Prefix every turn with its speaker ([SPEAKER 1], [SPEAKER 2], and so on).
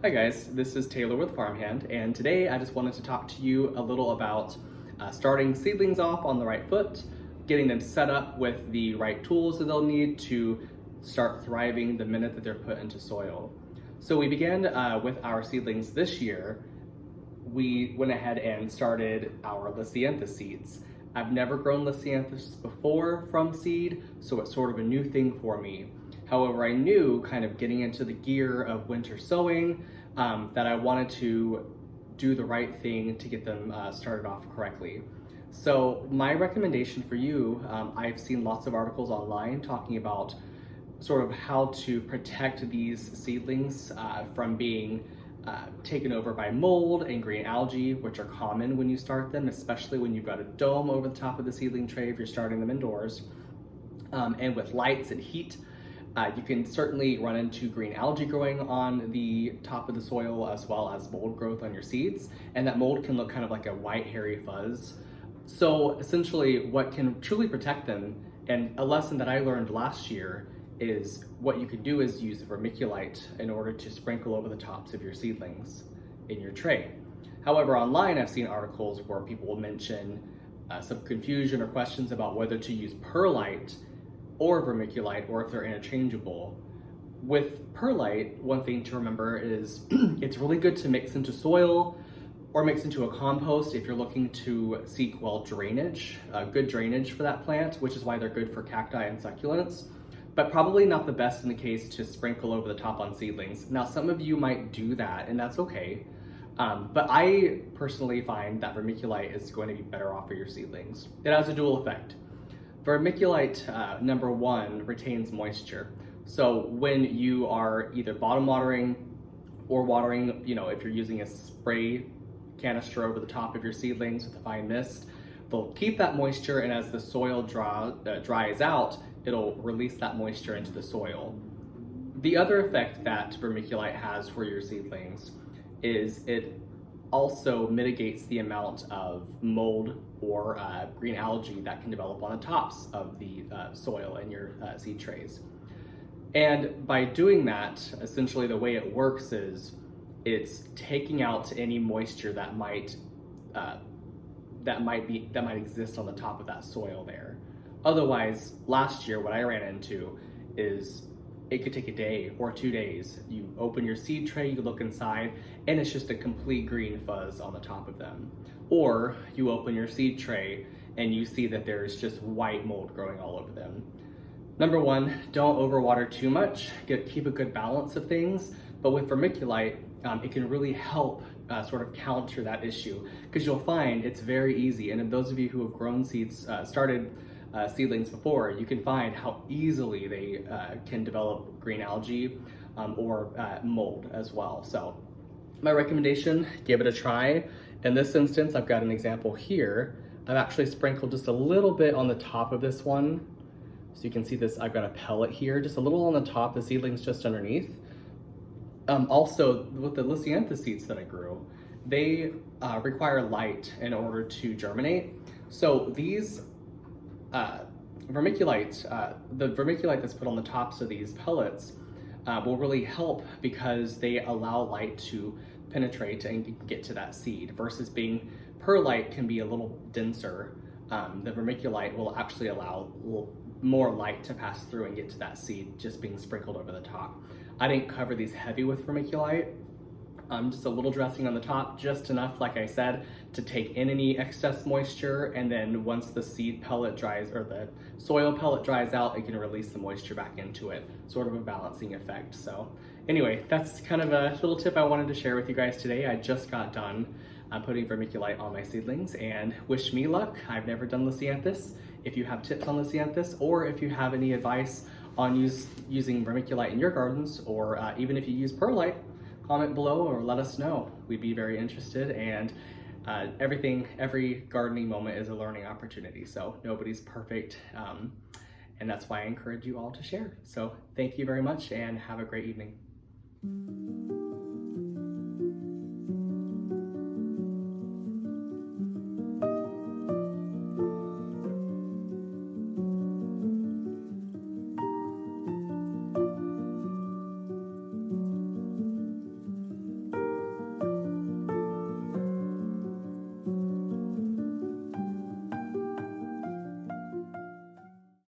[SPEAKER 1] Hi guys, this is Taylor with Farmhand, and today I just wanted to talk to you a little about starting seedlings off on the right foot, getting them set up with the right tools that they'll need to start thriving the minute that they're put into soil. So we began with our seedlings this year. We went ahead and started our Lisianthus seeds. I've never grown Lisianthus before from seed, so it's sort of a new thing for me. However, I knew kind of getting into the gear of winter sowing that I wanted to do the right thing to get them started off correctly. So my recommendation for you, I've seen lots of articles online talking about sort of how to protect these seedlings from being taken over by mold and green algae, which are common when you start them, especially when you've got a dome over the top of the seedling tray if you're starting them indoors. And with lights and heat, you can certainly run into green algae growing on the top of the soil as well as mold growth on your seeds. And that mold can look kind of like a white hairy fuzz. So essentially what can truly protect them, and a lesson that I learned last year, is what you can do is use vermiculite in order to sprinkle over the tops of your seedlings in your tray. However, online I've seen articles where people will mention some confusion or questions about whether to use perlite or vermiculite, or if they're interchangeable. With perlite, one thing to remember is it's really good to mix into soil or mix into a compost if you're looking to seek drainage, good drainage for that plant, which is why they're good for cacti and succulents, but probably not the best in the case to sprinkle over the top on seedlings. Now, some of you might do that, and that's okay. But I personally find that vermiculite is going to be better off for your seedlings. It has a dual effect. Vermiculite, number one, retains moisture. So when you are either bottom watering or watering, if you're using a spray canister over the top of your seedlings with a fine mist, they'll keep that moisture, and as the soil dries out, it'll release that moisture into the soil. The other effect that vermiculite has for your seedlings is it also mitigates the amount of mold or green algae that can develop on the tops of the soil in your seed trays. And by doing that, essentially the way it works is it's taking out any moisture that might exist on the top of that soil there. Otherwise, last year what I ran into is it could take a day or 2 days. You open your seed tray, you look inside, and it's just a complete green fuzz on the top of them. Or you open your seed tray and you see that there's just white mold growing all over them. Number one, don't overwater too much. Keep a good balance of things. But with vermiculite, it can really help sort of counter that issue, because you'll find it's very easy. And those of you who have grown seeds, started seedlings before, you can find how easily they can develop green algae or mold as well. So my recommendation, give it a try. In this instance, I've got an example here. I've actually sprinkled just a little bit on the top of this one. So you can see this, I've got a pellet here, just a little on the top, the seedlings just underneath. Also, with the Lisianthus seeds that I grew, they require light in order to germinate. So these vermiculite, the vermiculite that's put on the tops of these pellets will really help, because they allow light to penetrate and get to that seed, versus being perlite can be a little denser. The vermiculite will actually allow more light to pass through and get to that seed, just being sprinkled over the top. I didn't cover these heavy with vermiculite. Just a little dressing on the top, just enough, like I said, to take in any excess moisture, and then once the seed pellet dries, or the soil pellet dries out, it can release the moisture back into it, sort of a balancing effect. So anyway, that's kind of a little tip I wanted to share with you guys today. I just got done putting vermiculite on my seedlings, and wish me luck. I've never done Lisianthus. If you have tips on Lisianthus, or if you have any advice on using vermiculite in your gardens, or even if you use perlite, comment below or let us know. We'd be very interested, and every gardening moment is a learning opportunity, so nobody's perfect, and that's why I encourage you all to share. So thank you very much, and have a great evening.